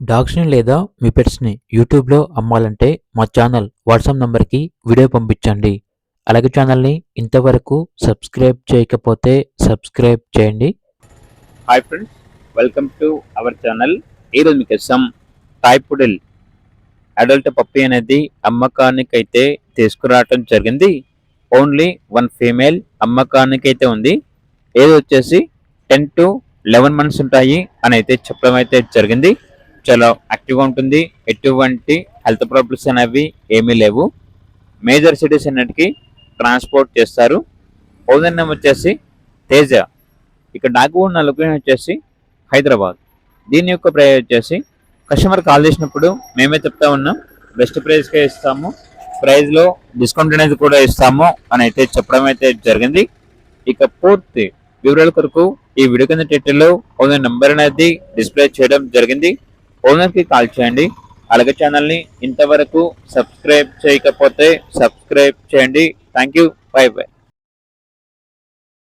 డాగ్స్‌ని లేదా మీ పెట్స్‌ని యూట్యూబ్‌లో అమ్మాలంటే మా ఛానల్ వాట్సాప్ నంబర్‌కి వీడియో పంపించండి. అలాగే ఛానల్‌ని ఇంతవరకు సబ్స్క్రైబ్ చేయకపోతే సబ్స్క్రైబ్ చేయండి. Hi friends, welcome to our channel. ఈరోజు మీకోసం టాయ్ పుడిల్ అడల్ట్ పప్పీ అనేది అమ్మకానికైతే తీసుకురావటం జరిగింది. ఓన్లీ వన్ ఫీమేల్ అమ్మకానికైతే ఉంది. ఏజ్ వచ్చేసి 10 to 11 మంత్స్ ఉంటాయి అని అయితే చెప్పడం అయితే జరిగింది. చాలా యాక్టివ్గా ఉంటుంది. ఎటువంటి హెల్త్ ప్రాబ్లమ్స్ అనేవి ఏమీ లేవు. మేజర్ సిటీస్ అన్నిటికీ ట్రాన్స్పోర్ట్ చేస్తారు. ఓనర్ నేమ్ వచ్చేసి తేజ. ఇక్కడ నాకు ఉన్న లొకేషన్ వచ్చేసి హైదరాబాద్. దీని యొక్క ప్రైస్ వచ్చేసి కస్టమర్ కాల్ చేసినప్పుడు మేమే చెప్తా ఉన్నాం, బెస్ట్ ప్రైస్కే ఇస్తాము, ప్రైస్లో డిస్కౌంట్ అనేది కూడా ఇస్తాము అని అయితే చెప్పడం అయితే జరిగింది. ఇక పూర్తి వివరాల కొరకు ఈ వీడియో కింద టైటిల్లో ఓనర్ నెంబర్ అనేది డిస్ప్లే చేయడం జరిగింది. ఓనర్కి కాల్ చేయండి. అలాగే ఛానల్ని ఇంతవరకు సబ్స్క్రైబ్ చేయకపోతే సబ్స్క్రైబ్ చేయండి. Thank you. By by.